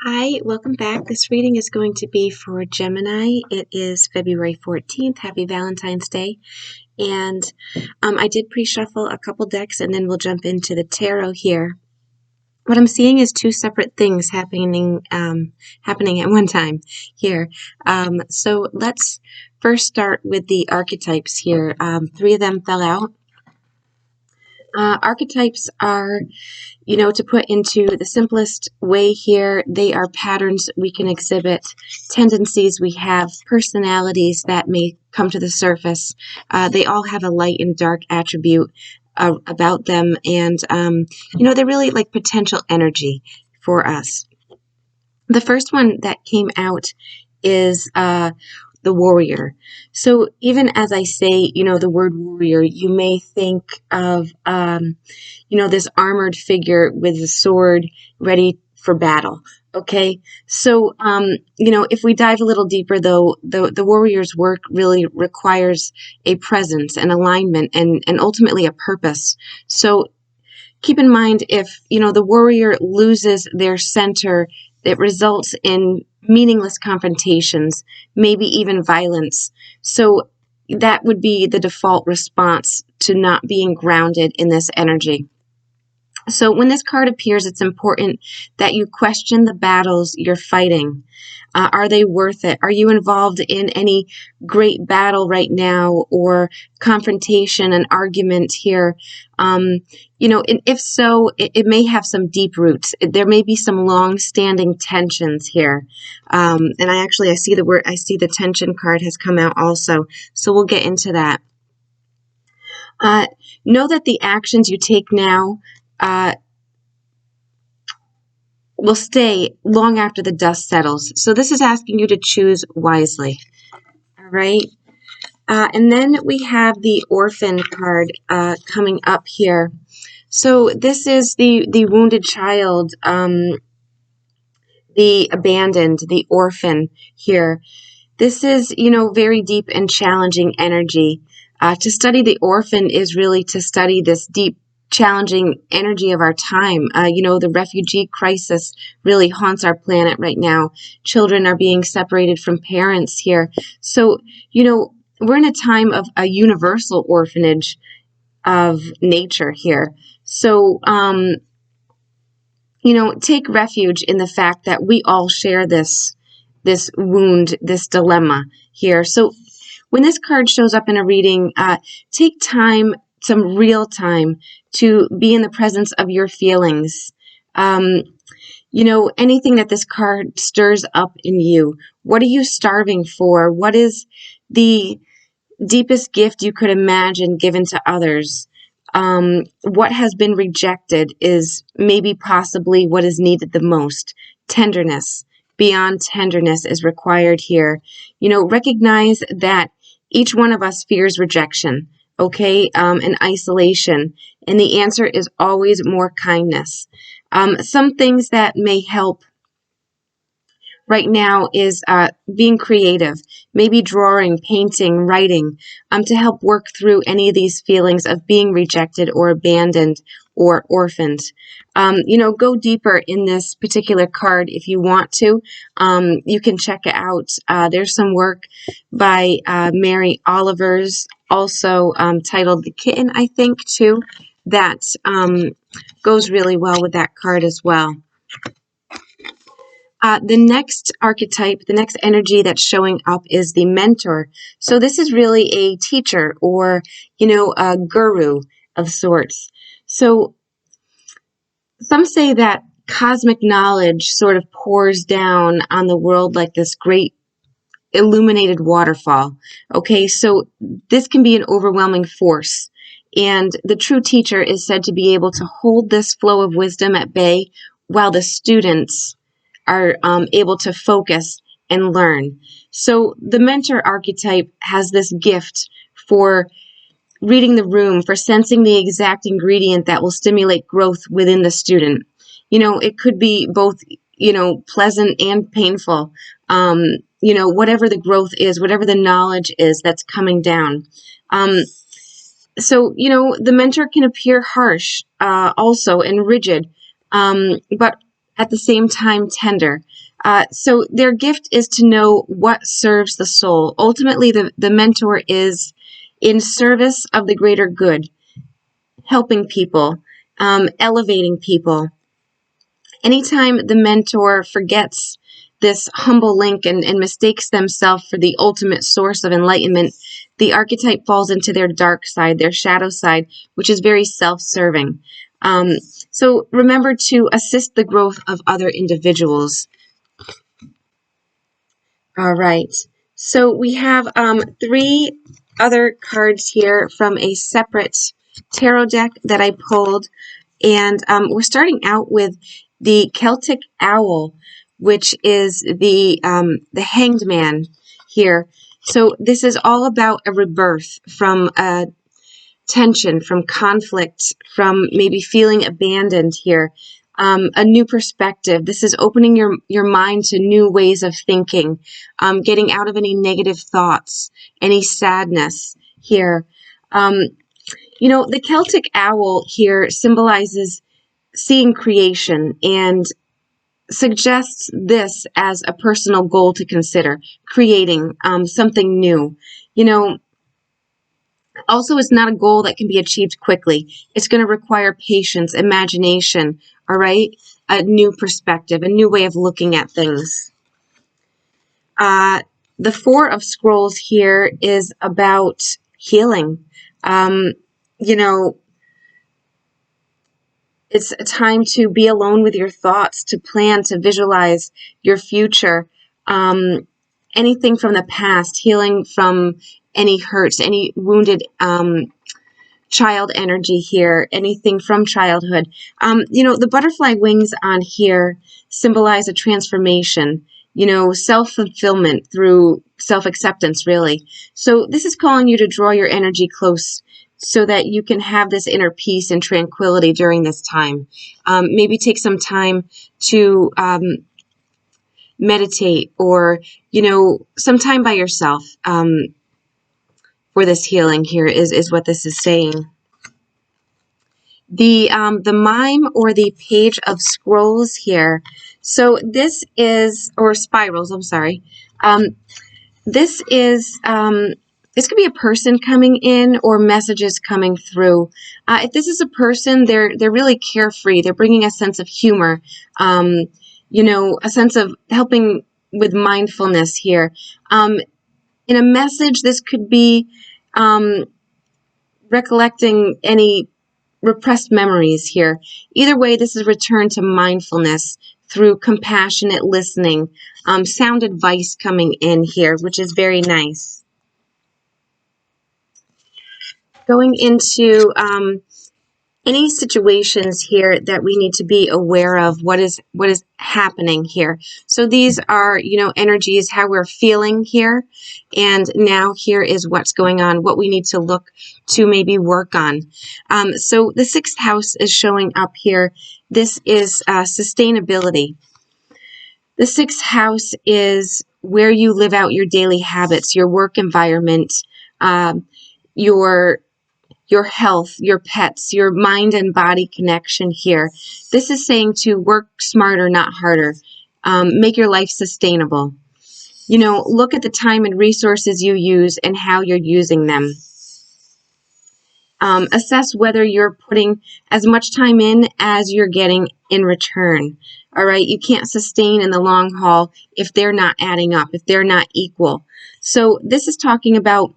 Hi, welcome back. This reading is going to be for Gemini. It is February 14th. Happy Valentine's Day. And I did pre-shuffle a couple decks and then we'll jump into the tarot here. What I'm seeing is two separate things happening at one time here. So let's first start with the archetypes here. Three of them fell out. Archetypes are, to put into the simplest way here, they are patterns we can exhibit, tendencies we have, personalities that may come to the surface. They all have a light and dark attribute about them, and, they're really like potential energy for us. The first one that came out is the warrior. So even as I say, the word warrior, you may think of, this armored figure with a sword ready for battle. Okay. So, if we dive a little deeper though, the warrior's work really requires a presence, an alignment, and ultimately a purpose. So keep in mind if, the warrior loses their center, it results in meaningless confrontations, maybe even violence. So that would be the default response to not being grounded in this energy. So when this card appears, it's important that you question the battles you're fighting. Are they worth it? Are you involved in any great battle right now, or confrontation and argument here? And if so, it may have some deep roots. There may be some long-standing tensions here. And I see the tension card has come out also. So we'll get into that. Know that the actions you take now will stay long after the dust settles. So this is asking you to choose wisely. All right. And then we have the Orphan card coming up here. So this is the wounded child, the abandoned, the orphan here. This is, very deep and challenging energy. To study the orphan is really to study this deep, challenging energy of our time. The refugee crisis really haunts our planet right now. Children are being separated from parents here. So, we're in a time of a universal orphanage of nature here. So, take refuge in the fact that we all share this wound, this dilemma here. So when this card shows up in a reading, take time, some real time, to be in the presence of your feelings. Anything that this card stirs up in you. What are you starving for? What is the deepest gift you could imagine given to others? What has been rejected is maybe possibly what is needed the most. Tenderness. Beyond tenderness is required here. Recognize that each one of us fears rejection, okay, and isolation. And the answer is always more kindness. Some things that may help right now is being creative, maybe drawing, painting, writing, to help work through any of these feelings of being rejected or abandoned or orphaned. Go deeper in this particular card if you want to. You can check it out. There's some work by Mary Olivers, also titled The Kitten, I think, too, that goes really well with that card as well. The next archetype, the next energy that's showing up is the mentor. So this is really a teacher or, a guru of sorts. So some say that cosmic knowledge sort of pours down on the world like this great illuminated waterfall. Okay, so this can be an overwhelming force. And the true teacher is said to be able to hold this flow of wisdom at bay while the students are able to focus and learn. So the mentor archetype has this gift for reading the room, for sensing the exact ingredient that will stimulate growth within the student. It could be both, pleasant and painful. Whatever the growth is, whatever the knowledge is that's coming down. So, the mentor can appear harsh, also, and rigid. But at the same time tender. So their gift is to know what serves the soul. Ultimately, the mentor is in service of the greater good, helping people, elevating people. Anytime the mentor forgets this humble link and mistakes themselves for the ultimate source of enlightenment, the archetype falls into their dark side, their shadow side, which is very self-serving. So remember to assist the growth of other individuals. All right. So we have 3 other cards here from a separate tarot deck that I pulled. And we're starting out with the Celtic Owl, which is the Hanged Man here. So this is all about a rebirth from tension, from conflict, from maybe feeling abandoned here. A new perspective. This is opening your mind to new ways of thinking, getting out of any negative thoughts, any sadness here. The Celtic owl here symbolizes seeing creation and suggests this as a personal goal to consider, creating something new. Also, it's not a goal that can be achieved quickly. It's going to require patience, imagination, all right? A new perspective, a new way of looking at things. The 4 of Scrolls here is about healing. It's a time to be alone with your thoughts, to plan, to visualize your future. Anything from the past, healing from any hurts, any wounded child energy here, anything from childhood. The butterfly wings on here symbolize a transformation, self-fulfillment through self-acceptance, really. So this is calling you to draw your energy close so that you can have this inner peace and tranquility during this time. Maybe take some time to meditate or, some time by yourself for this healing here is what this is saying. The mime or the page of scrolls here. So this is, or spirals, I'm sorry. This is, this could be a person coming in or messages coming through. If this is a person, they're really carefree. They're bringing a sense of humor, a sense of helping with mindfulness here. In a message, this could be recollecting any repressed memories here. Either way, this is return to mindfulness through compassionate listening, sound advice coming in here, which is very nice. Going into any situations here that we need to be aware of what is happening here. So these are, energies, how we're feeling here. And now here is what's going on, what we need to look to maybe work on. So the 6th house is showing up here. This is sustainability. The 6th house is where you live out your daily habits, your work environment, your health, your pets, your mind and body connection here. This is saying to work smarter, not harder. Make your life sustainable. Look at the time and resources you use and how you're using them. Assess whether you're putting as much time in as you're getting in return. All right, you can't sustain in the long haul if they're not adding up, if they're not equal. So this is talking about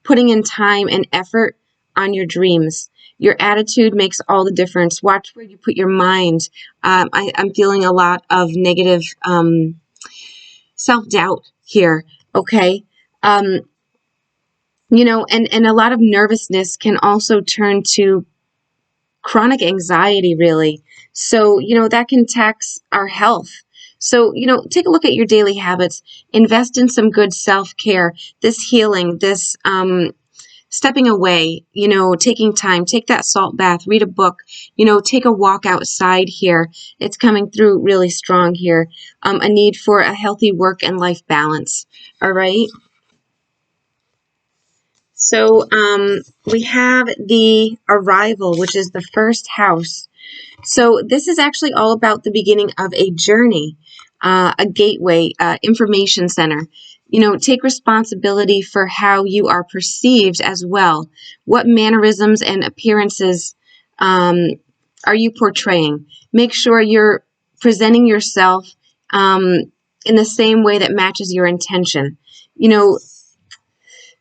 putting in time and effort on your dreams. Your attitude makes all the difference. Watch where you put your mind. I'm feeling a lot of negative self-doubt here, okay? And a lot of nervousness can also turn to chronic anxiety, really. So, that can tax our health. So, take a look at your daily habits. Invest in some good self-care, this healing, this stepping away, taking time, take that salt bath, read a book, take a walk outside here. It's coming through really strong here. A need for a healthy work and life balance. All right. So we have the arrival, which is the 1st house. So this is actually all about the beginning of a journey, a gateway, information center. Take responsibility for how you are perceived as well. What mannerisms and appearances are you portraying? Make sure you're presenting yourself in the same way that matches your intention.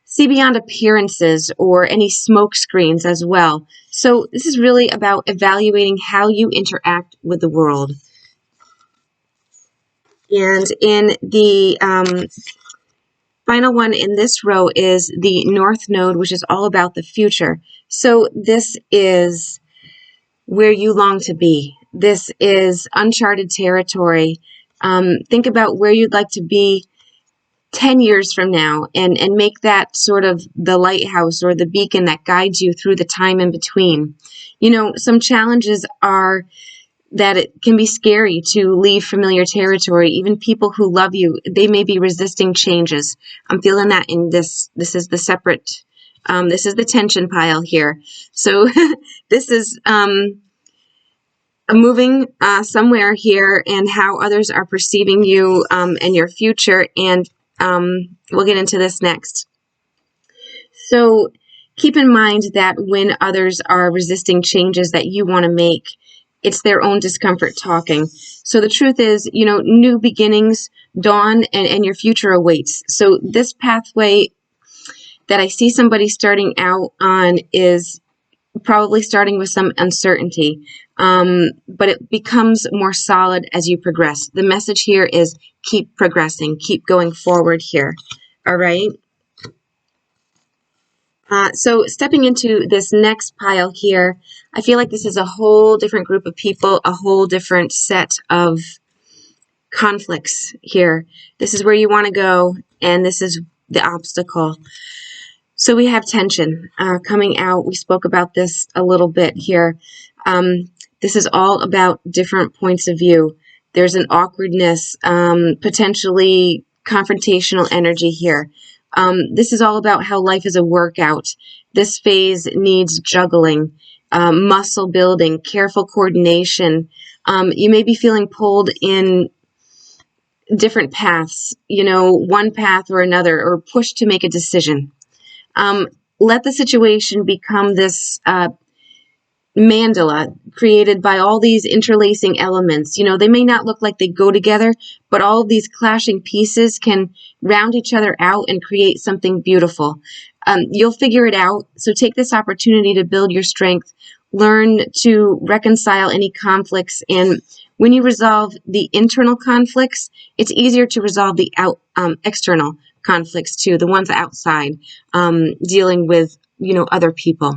See beyond appearances or any smoke screens as well. So this is really about evaluating how you interact with the world. And in the final one in this row is the North Node, which is all about the future. So this is where you long to be. This is uncharted territory. Think about where you'd like to be 10 years from now and make that sort of the lighthouse or the beacon that guides you through the time in between. Some challenges are that it can be scary to leave familiar territory. Even people who love you, they may be resisting changes. I'm feeling that in this. This is the separate, this is the tension pile here. So this is moving somewhere here and how others are perceiving you and your future. And we'll get into this next. So keep in mind that when others are resisting changes that you want to make, it's their own discomfort talking. So the truth is, new beginnings dawn and your future awaits. So this pathway that I see somebody starting out on is probably starting with some uncertainty, but it becomes more solid as you progress. The message here is keep progressing, keep going forward here. All right. So stepping into this next pile here, I feel like this is a whole different group of people, a whole different set of conflicts here. This is where you want to go, and this is the obstacle. So we have tension coming out. We spoke about this a little bit here. This is all about different points of view. There's an awkwardness, potentially confrontational energy here. This is all about how life is a workout. This phase needs juggling, muscle building, careful coordination. You may be feeling pulled in different paths, one path or another, or pushed to make a decision. Let the situation become this mandala created by all these interlacing elements. They may not look like they go together, but all of these clashing pieces can round each other out and create something beautiful. You'll figure it out. So take this opportunity to build your strength, learn to reconcile any conflicts. And when you resolve the internal conflicts, it's easier to resolve the external conflicts too, the ones outside, dealing with, other people.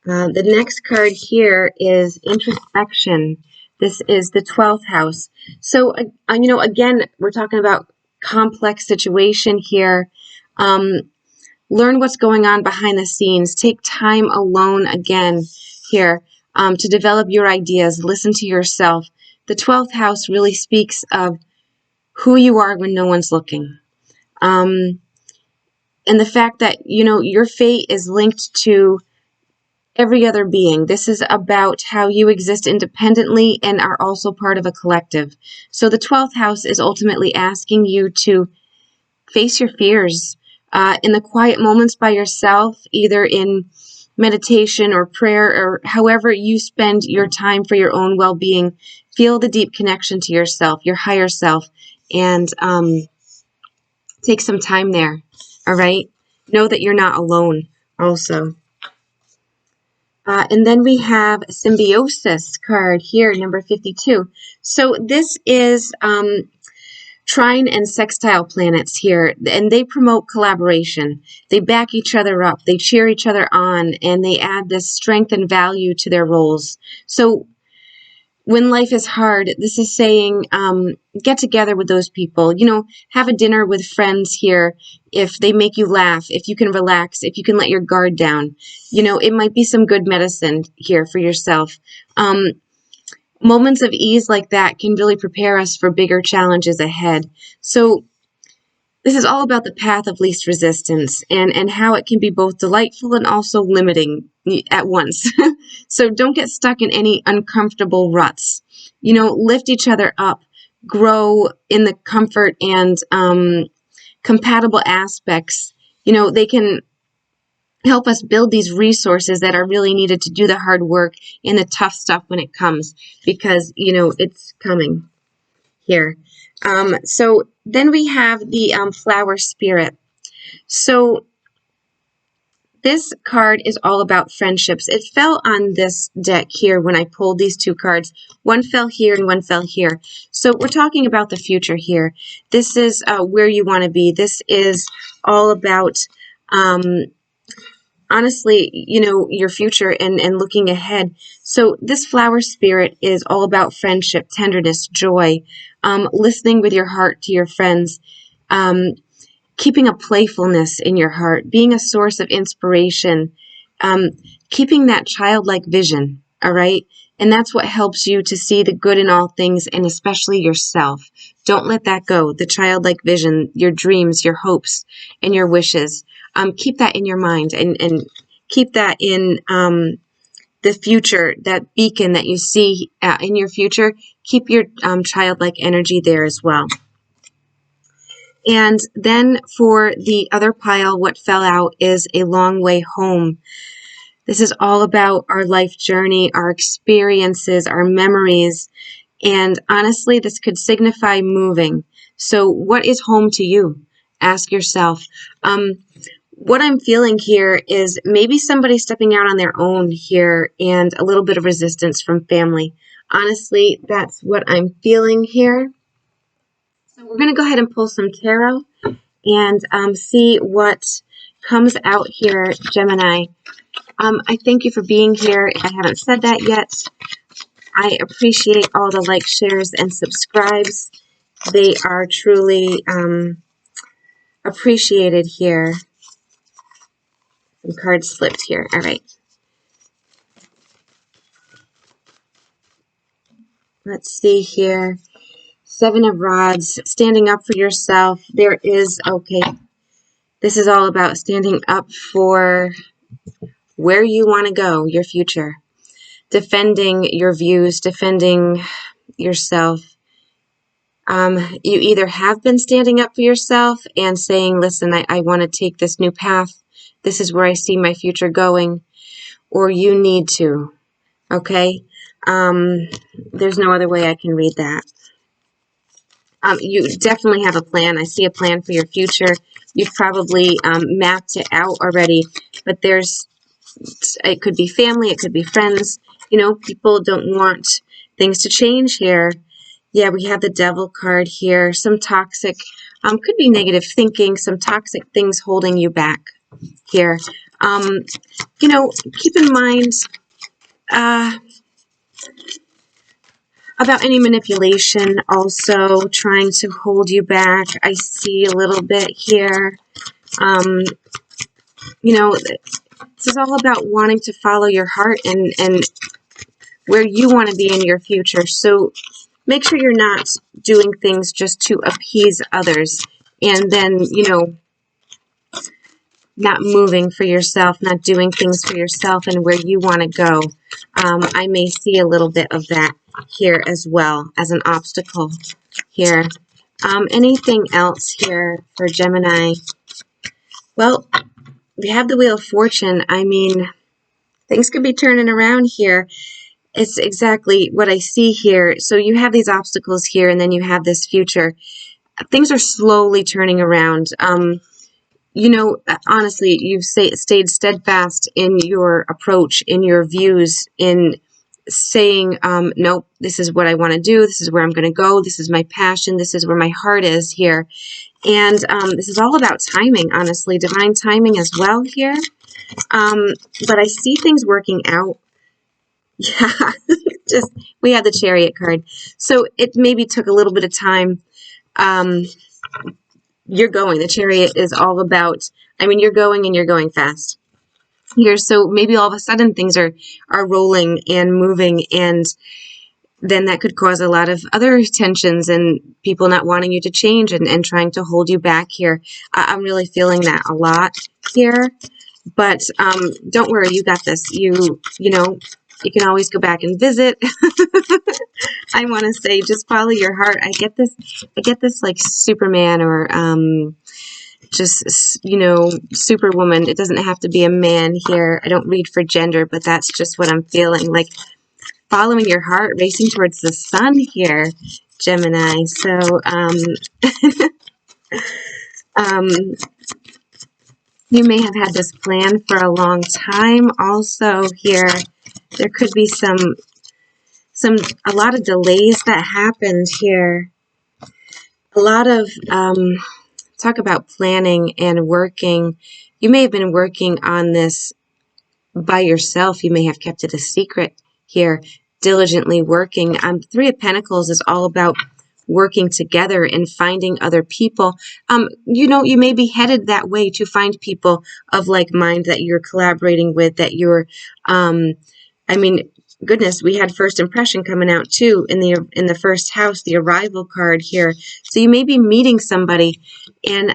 The next card here is Introspection. This is the 12th house. So, again, we're talking about complex situation here. Learn what's going on behind the scenes. Take time alone again here to develop your ideas. Listen to yourself. The 12th house really speaks of who you are when no one's looking. And the fact that, your fate is linked to every other being. This is about how you exist independently and are also part of a collective. So the 12th house is ultimately asking you to face your fears in the quiet moments by yourself, either in meditation or prayer or however you spend your time for your own well-being. Feel the deep connection to yourself, your higher self, and take some time there. All right? Know that you're not alone also. And then we have Symbiosis card here, number 52. So this is trine and sextile planets here, and they promote collaboration. They back each other up, they cheer each other on, and they add this strength and value to their roles. So when life is hard, this is saying get together with those people. Have a dinner with friends here if they make you laugh, if you can relax, if you can let your guard down. It might be some good medicine here for yourself. Moments of ease like that can really prepare us for bigger challenges ahead. So This is all about the path of least resistance and how it can be both delightful and also limiting at once. So don't get stuck in any uncomfortable ruts. Lift each other up, grow in the comfort and compatible aspects. They can help us build these resources that are really needed to do the hard work and the tough stuff when it comes, because, it's coming here. So then we have the flower spirit. So this card is all about friendships. It fell on this deck here when I pulled these two cards. One fell here and one fell here. So we're talking about the future here. This is where you want to be. This is all about, honestly, your future and looking ahead. So this flower spirit is all about friendship, tenderness, joy, listening with your heart to your friends, keeping a playfulness in your heart, being a source of inspiration, keeping that childlike vision, all right? And that's what helps you to see the good in all things, and especially yourself. Don't let that go. The childlike vision, your dreams, your hopes, and your wishes. Keep that in your mind and keep that in the future, that beacon that you see in your future. Keep your childlike energy there as well. And then for the other pile, what fell out is a long way home. This is all about our life journey, our experiences, our memories. And honestly, this could signify moving. So what is home to you? Ask yourself. What I'm feeling here is maybe somebody stepping out on their own here and a little bit of resistance from family. Honestly, that's what I'm feeling here. So we're going to go ahead and pull some tarot and see what comes out here, Gemini. I thank you for being here. If I haven't said that yet, I appreciate all the likes, shares, and subscribes. They are truly appreciated here. Some cards flipped here. All right. Let's see here. 7 of Rods, standing up for yourself. There is, okay, this is all about standing up for where you want to go, your future. Defending your views, defending yourself. You either have been standing up for yourself and saying, listen, I want to take this new path. This is where I see my future going. Or you need to, okay? There's no other way I can read that. You definitely have a plan. I see a plan for your future. You've probably mapped it out already, but it could be family, it could be friends. People don't want things to change here. Yeah, we have the Devil card here. Some toxic, could be negative thinking, some toxic things holding you back here. Keep in mind, about any manipulation also trying to hold you back. I see a little bit here. This is all about wanting to follow your heart and where you want to be in your future. So make sure you're not doing things just to appease others and then, not moving for yourself, not doing things for yourself and where you want to go. I may see a little bit of that here as well as an obstacle here. Anything else here for Gemini? Well, we have the Wheel of Fortune. I mean, things could be turning around here. It's exactly what I see here. So you have these obstacles here, and then you have this future. Things are slowly turning around. Honestly, you've stayed steadfast in your approach, in your views, in saying, nope, this is what I want to do. This is where I'm going to go. This is my passion. This is where my heart is here. And this is all about timing, honestly, divine timing as well here. But I see things working out. Yeah, we have the Chariot card. So it maybe took a little bit of time. You're going. The Chariot is all about, you're going and you're going fast here. So maybe all of a sudden things are rolling and moving, and then that could cause a lot of other tensions and people not wanting you to change and trying to hold you back here. I'm really feeling that a lot here. But don't worry, you got this. You know, you can always go back and visit. I want to say just follow your heart. I get this like Superman or just, you know, Superwoman. It doesn't have to be a man here. I don't read for gender, but that's just what I'm feeling. Like following your heart, racing towards the sun here, Gemini. So, um, you may have had this plan for a long time. Also here, there could be a lot of delays that happened here. A lot of, talk about planning and working. You may have been working on this by yourself. You may have kept it a secret here, diligently working. Three of Pentacles is all about working together and finding other people. You know, you may be headed that way to find people of like mind that you're collaborating with, that you're, I mean, goodness, we had first impression coming out too in the first house, the arrival card here. So you may be meeting somebody and,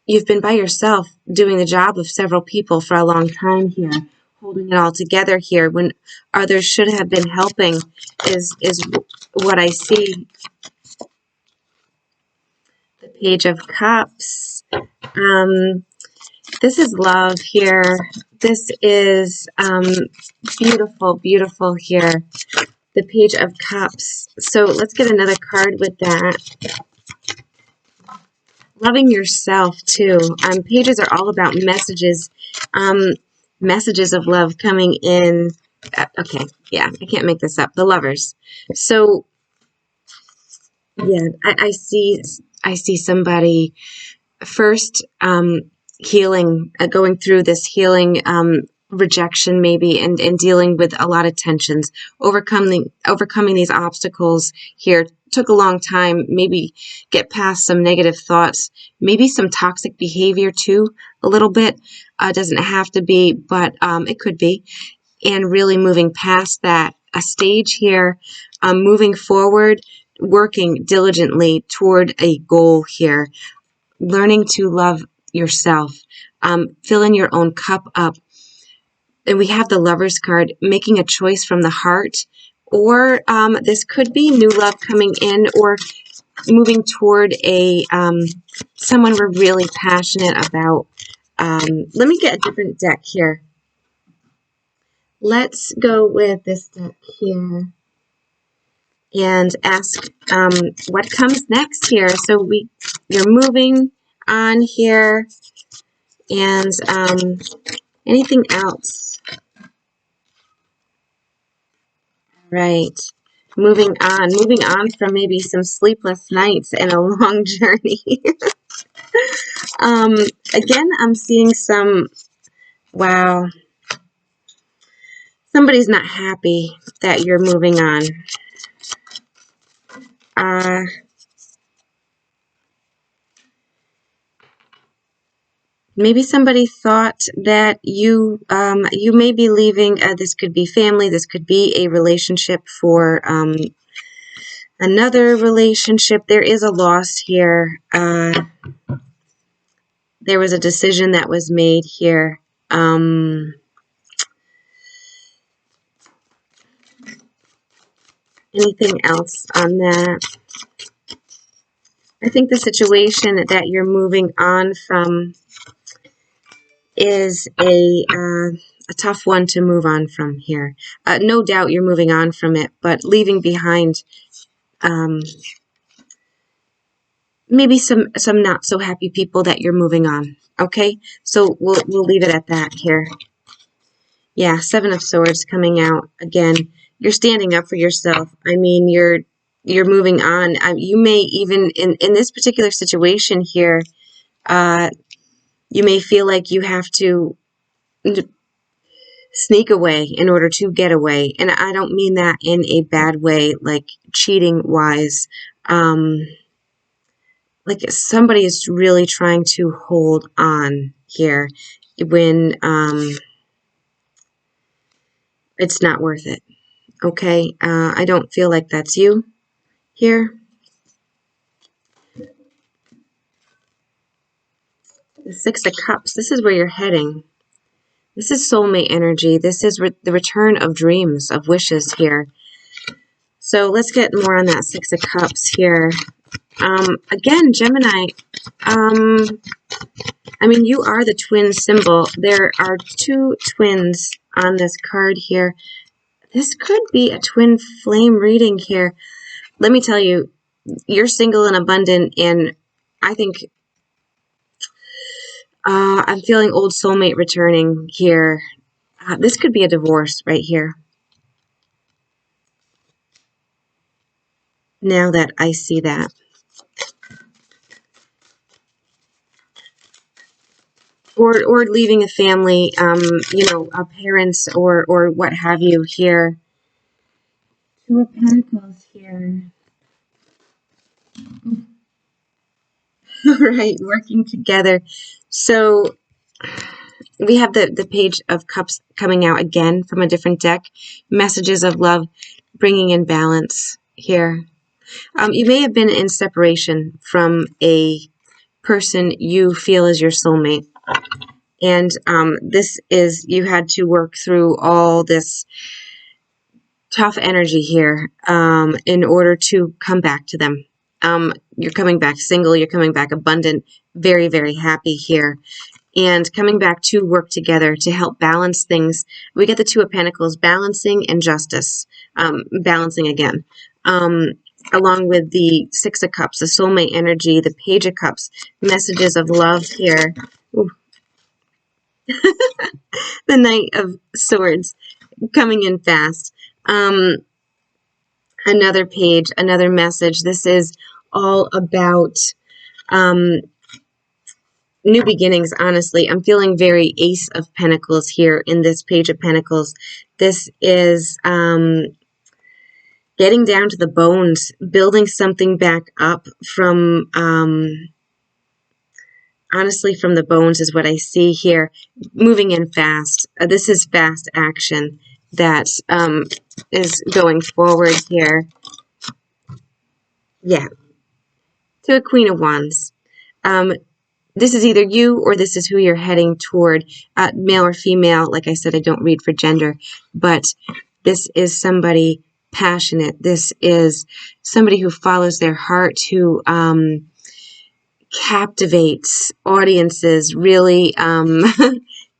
you've been by yourself doing the job of several people for a long time here, holding it all together here when others should have been helping is what I see. The Page of Cups. This is love here. This is beautiful, beautiful here. The Page of Cups. So let's get another card with that. Loving yourself too. Pages are all about messages, messages of love coming in. Okay, yeah, I can't make this up. The Lovers. So, yeah, I see somebody first healing, going through this healing, rejection maybe, and dealing with a lot of tensions, overcoming these obstacles here. Took a long time, maybe get past some negative thoughts, maybe some toxic behavior too, a little bit. Doesn't have to be, but it could be. And really moving past that. A stage here, moving forward, working diligently toward a goal here. Learning to love yourself, filling your own cup up. And we have the Lovers card, making a choice from the heart, or this could be new love coming in, or moving toward a someone we're really passionate about. Let me get a different deck here. Let's go with this deck here and ask what comes next here. So you're moving on here, and anything else? Right. Moving on from maybe some sleepless nights and a long journey. Again, I'm seeing wow, somebody's not happy that you're moving on. Maybe somebody thought that you may be leaving. This could be family. This could be a relationship for another relationship. There is a loss here. There was a decision that was made here. Anything else on that? I think the situation that you're moving on from is a tough one to move on from here. No doubt you're moving on from it, but leaving behind maybe some not so happy people that you're moving on. Okay, so we'll leave it at that here. Yeah, Seven of Swords coming out again. You're standing up for yourself. I mean, you're moving on. You may even in this particular situation here, you may feel like you have to sneak away in order to get away. And I don't mean that in a bad way, like cheating wise. Like somebody is really trying to hold on here when it's not worth it. Okay, I don't feel like that's you here. The Six of Cups, this is where you're heading. This is soulmate energy. This is the return of dreams, of wishes here. So let's get more on that Six of Cups here. Again, Gemini, I mean, you are the twin symbol. There are two twins on this card here. This could be a twin flame reading here. Let me tell you, you're single and abundant, and I think I'm feeling old soulmate returning here. This could be a divorce right here. Now that I see that. Or leaving a family, you know, parents or what have you here. Two of Pentacles here. All right, working together. So we have the Page of Cups coming out again from a different deck. Messages of love, bringing in balance here. You may have been in separation from a person you feel is your soulmate. And this is, you had to work through all this tough energy here in order to come back to them. You're coming back single, you're coming back abundant, very, very happy here. And coming back to work together to help balance things. We get the Two of Pentacles, balancing and justice, balancing again. Along with the Six of Cups, the soulmate energy, the Page of Cups, messages of love here. Ooh. The Knight of Swords coming in fast. Another page, another message. This is all about new beginnings, honestly. I'm feeling very Ace of Pentacles here in this Page of Pentacles. This is getting down to the bones, building something back up from, honestly, from the bones is what I see here. Moving in fast. This is fast action that is going forward here. Yeah. To a Queen of Wands. This is either you or this is who you're heading toward, male or female. Like I said, I don't read for gender, but this is somebody passionate. This is somebody who follows their heart, who captivates audiences, really.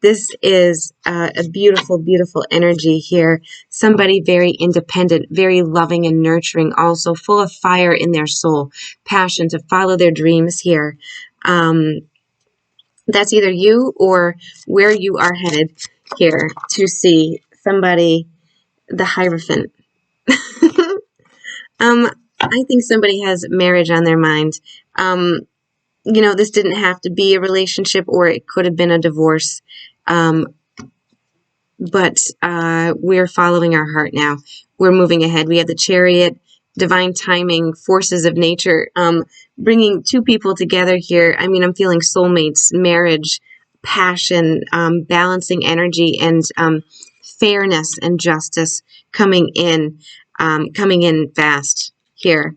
This is a beautiful, beautiful energy here. Somebody very independent, very loving and nurturing, also full of fire in their soul, passion to follow their dreams here. That's either you or where you are headed here to see somebody, the Hierophant. I think somebody has marriage on their mind. You know, this didn't have to be a relationship, or it could have been a divorce. But we're following our heart now. We're moving ahead. We have the Chariot, divine timing, forces of nature, bringing two people together here. I mean, I'm feeling soulmates, marriage, passion, balancing energy, and fairness and justice coming in fast here.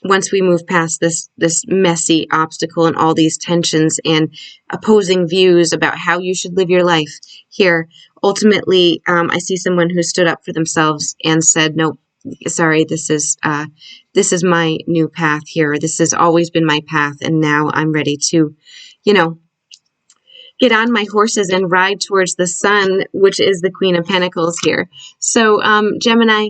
Once we move past this messy obstacle and all these tensions and opposing views about how you should live your life here, ultimately, I see someone who stood up for themselves and said, "Nope, sorry, this is my new path here. This has always been my path, and now I'm ready to, you know, get on my horses and ride towards the sun," which is the Queen of Pentacles here. So, Gemini,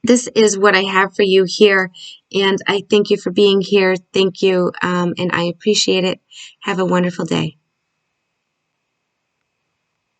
this is what I have for you here, and I thank you for being here. Thank you, and I appreciate it. Have a wonderful day.